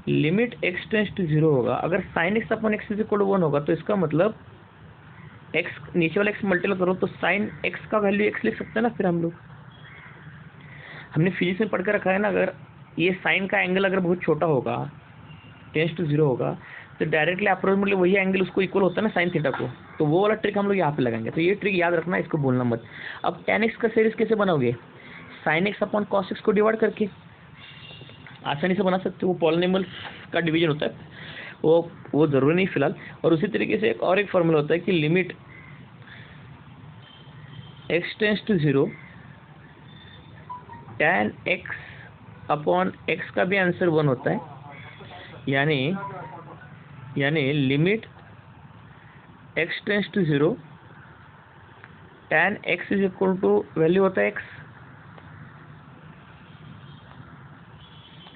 लिमिट एक्स टेंस टू 0 होगा, अगर sine x upon x is equal to 1 होगा तो इसका मतलब एक्स नीचे वाला एक्स मल्टीप्लाई करो तो साइन एक्स का वैल्यू एक्स लिख सकते हैं ना। फिर हम लोग हमने फिजिक्स में पढ़ कर रखा है ना, अगर ये साइन का एंगल अगर बहुत छोटा होगा, टेंस टू 0 होगा, तो डायरेक्टली अप्रोक्सीमेटली वही एंगल उसको इक्वल होता है ना साइन थीटा को। तो वो वाला ट्रिक हम लोग यहाँ पे लगाएंगे। तो ये ट्रिक याद रखना, इसको भूलना मत। अब tan x का सीरीज कैसे बनाओगे, sign x upon cos x को डिवाइड करके आसानी से बना सकते हो। वो पॉलिनोमियल का डिवीजन होता है, वो जरूरी नहीं फिलहाल। और उसी तरीके से एक फॉर्मूला होता है कि limit x tends to 0 tan x upon x का भी आंसर 1 होता है। यानी limit x tends to 0 tan x is equal to value होता है x,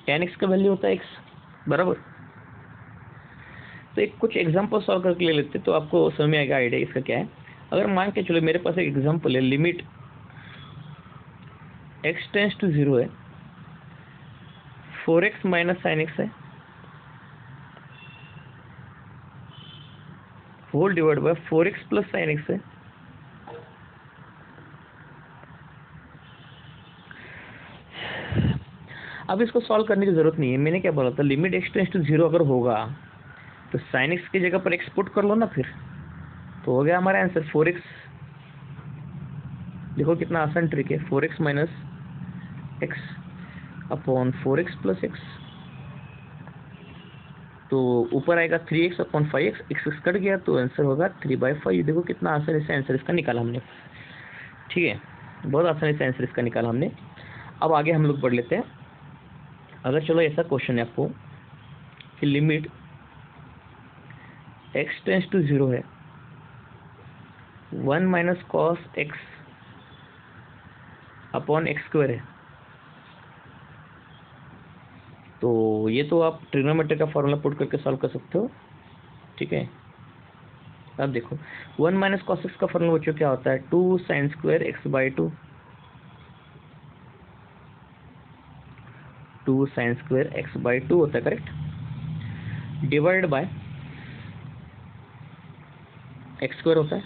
tan x का वैल्यू होता है x, बराबर। तो एक कुछ एग्जांपल सॉल्व करके ले लेते तो आपको समझ में आएगा आइडिया इसका क्या है। अगर मान के चलो मेरे पास एक एग्जांपल है, लिमिट x टेंस टू 0 है, 4x माइनस साइन एक्स है whole divide by 4x plus sine x है। अब इसको सॉल्व करने की जरूरत नहीं है, मैंने क्या बोला था, लिमिट एक्स टेंस टू 0 अगर होगा तो साइन एक्स की जगह पर एक्स पुट कर लो ना, फिर तो हो गया हमारा आंसर 4x। देखो कितना आसान ट्रिक है, 4x minus x. Upon 4x plus x, तो ऊपर आएगा 3x upon 5x, x cut गया तो आंसर होगा 3/5। देखो कितना आसानी से आंसर इसका निकाला हमने, ठीक है, बहुत आसानी से आंसर इसका निकाला हमने। अब आगे हम लोग बढ़ लेते हैं। अगर चलो ऐसा क्वेश्चन है आपको कि लिमिट x टेंस टू 0 है 1 minus cos x upon x square है, तो ये तो आप ट्रिग्नोमेट्री का फॉर्मूला पुट करके सॉल्व कर सकते हो, ठीक है। अब देखो 1 माइनस कॉस एक्स का फॉर्मूला बच्चों क्या होता है, 2 sine square x by 2, 2 sine square x by 2 होता है, correct, divide by x square होता है।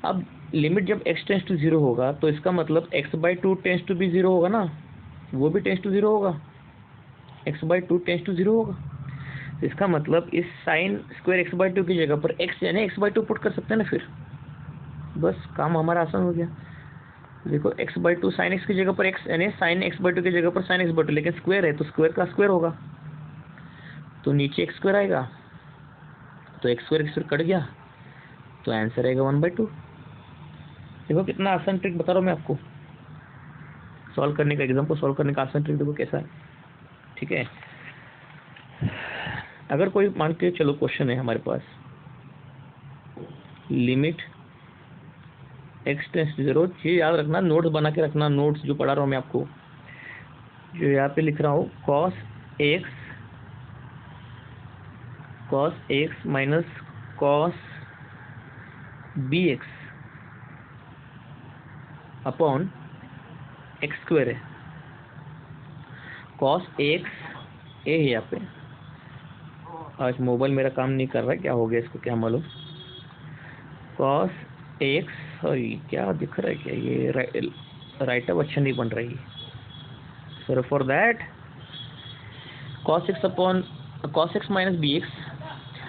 अब लिमिट जब x टेंस टू 0 होगा तो इसका मतलब x बाई 2 टेंस टू भी 0 होगा ना, वो भी टेंस टू 0 होगा, x बाई 2 टेंस टू 0 होगा। तो इसका मतलब इस साइन स्क्वायर x बाई 2 की जगह पर x यानी x बाई 2 पुट कर सकते हैं ना, फिर बस काम हमारा आसान हो गया। देखो x बाई 2 साइन x की जगह पर x यानी साइन x बाई 2 की जगह पर साइन x बाई 2, लेकिन स्क्वायर है तो स्क्वायर का स्क्वायर होगा, तो नीचे x स्क्वायर आएगा, तो x स्क्वायर कट गया, तो आंसर आएगा 1/2। देखो कितना आसान ट्रिक बता रहा हूँ मैं आपको, सॉल्व करने का, एग्जाम को सॉल्व करने का आसान ट्रिक देखो कैसा है, ठीक है। अगर कोई मान के चलो क्वेश्चन है हमारे पास, लिमिट x टेंस टू 0, ये याद रखना, नोट्स बना के रखना, नोट्स जो पढ़ा रहा हूँ मैं आपको, जो यहाँ पे लिख रहा हूँ cos x minus cos bx upon x square है, cos x ए है यहाँ पे। आज मोबाइल मेरा काम नहीं कर रहा है, क्या हो गया इसको क्या मालूम। cos x, सॉरी क्या दिख रहा है, क्या ये राइटअप अच्छा नहीं बन रही है, sorry for that, cos x upon cos x minus b x.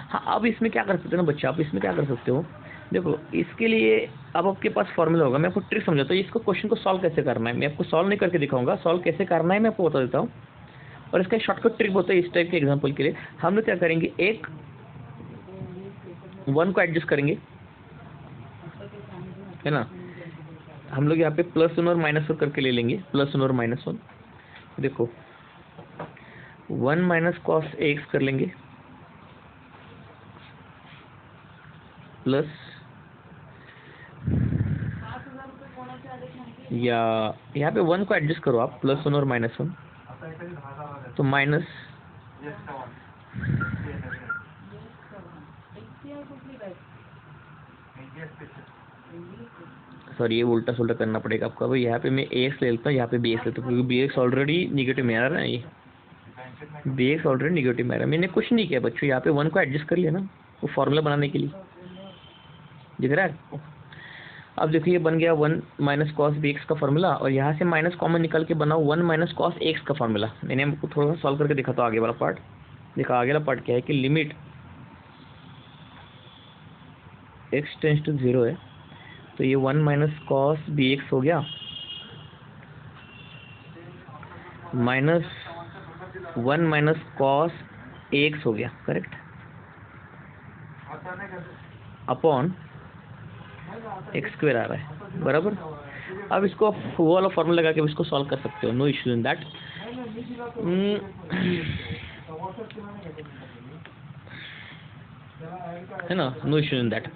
हाँ, अब इसमें क्या कर सकते हो ना बच्चा, आप इसमें क्या कर सकते हो, देखो इसके लिए अब आपके पास फॉर्मूला होगा, मैं आपको ट्रिक समझाता हूँ, इसको क्वेश्चन को सॉल्व कैसे करना है, मैं आपको सॉल्व नहीं करके दिखाऊंगा, सॉल्व कैसे करना है मैं आपको बता देता हूँ। और इसका शॉर्टकट ट्रिक होता है इस टाइप के एग्जांपल के लिए, हम लोग क्या करेंगे, एक 1 को एडजस्ट करेंगे, है ना, हम लोग यहाँ पे +1 और -1 करके ले लेंगे, +1 और -1। देखो 1 माइनस कॉस एक्स कर लेंगे, प्लस या यहाँ पे 1 को एडजस्ट करो आप, +1 और -1, तो माइनस सॉरी ये उल्टा सुल्टा करना पड़ेगा आपको। अब यहाँ पे मैं ax ले लेता हूँ, यहाँ पे bx लेता हूँ, क्योंकि bx ऑलरेडी निगेटिव में आ रहा है, ये bx ऑलरेडी निगेटिव में आ रहा है। मैंने कुछ नहीं किया बच्चों, यहाँ पे 1 को एडजस्ट कर लिया ना, वो फॉर्मूला बनाने के लिए, दिख रहा है। अब देखो ये बन गया 1 माइनस कॉस bx का फॉर्मूला, और यहाँ से माइनस कॉमन निकाल के बनाओ 1 माइनस कॉस x का फॉर्मूला। मैंने आपको थोड़ा सा सॉल्व करके दिखा था आगे वाला पार्ट, देखा आगे वाला पार्ट क्या है कि लिमिट x टेंस टू 0 है, तो ये 1 माइनस कॉस bx हो गया, माइनस 1 माइनस कॉस ax हो गया, करेक्ट, अपॉन एक्स स्क्वायर आ रहा है, बराबर। अब इसको वो वाला फॉर्मूला लगा के इसको सॉल्व कर सकते हो, नो इशू इन दैट। है ना, नो इशू इन दैट।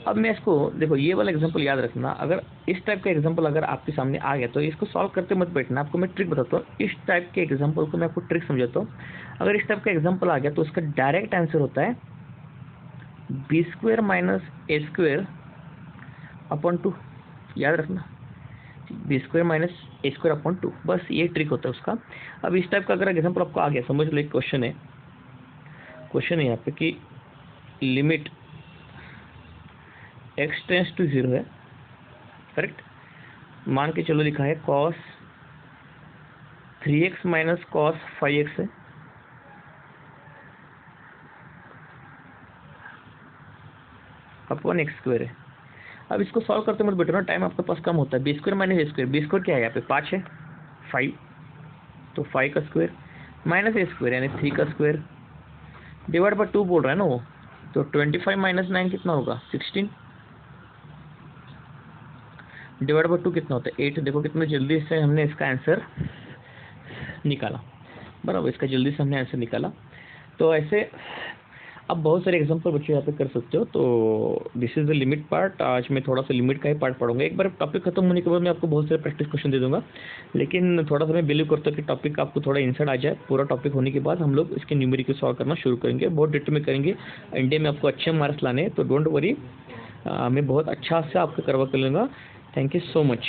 अब मैं इसको देखो, ये वाला एग्जांपल याद रखना, अगर इस टाइप का एग्जांपल अगर आपके सामने आ गया तो इसको सॉल्व करते मत बैठना, आपको मैं ट्रिक बताता हूँ, इस टाइप के एग्जांपल को मैं आपको ट्रिक समझाता हूँ। अगर इस टाइप का एग्जांपल आ गया तो इसका डायरेक्ट आंसर होता है b² माइनस a² अपॉन 2, याद रखना, b² माइनस a² अपॉन 2, बस ये ट्रिक होता है उसका। अब इस टाइप का अगर एग्जांपल आपको आ गया, समझ लो एक क्वेश्चन है यहाँ पे कि लिमिट x टेंस टू 0 है, करेक्ट, मान के चलो लिखा है cos 3x minus cos 5x है, अपॉन एक्स स्क्वायर है। अब इसको सॉल्व करते मत बैठो ना, टाइम आपके पास कम होता है, b² माइनस a², b² क्या है यहाँ पे 5 है, 5 तो 5 का स्क्वायर माइनस ए स्क्वायर यानी 3 का स्क्वायर डिवाइड बाय 2 बोल रहा है ना वो, तो 25 माइनस 9 कितना होगा 16 डिवाइड बाय 2 कितना होता है 8। देखो कितने जल्दी से हमने इसका आंसर निकाला, बराबर, इसका जल्दी से हमने आंसर निकाला। तो ऐसे अब बहुत सारे एग्जांपल बच्चों यहाँ पे कर सकते हो। तो this is the limit part. आज मैं थोड़ा सा लिमिट का ही पार्ट पढ़ूंगा। एक बार टॉपिक खत्म होने के बाद मैं आपको बहुत सारे प्रैक्टिस क्वेश्चन दे दूंगा, लेकिन थोड़ा सा मैं बिलीव करता हूँ कि टॉपिक आपको थोड़ा इंसाइट आ जाए। पूरा टॉपिक होने के बाद हम लोग इसके न्यूमेरिकल सॉल्व करना शुरू करेंगे, बहुत डिटेल में करेंगे। इंडिया में आपको अच्छे मार्क्स लाने हैं, तो डोंट वरी, मैं बहुत अच्छा से आपको करवा कर लूँगा। Thank you so much.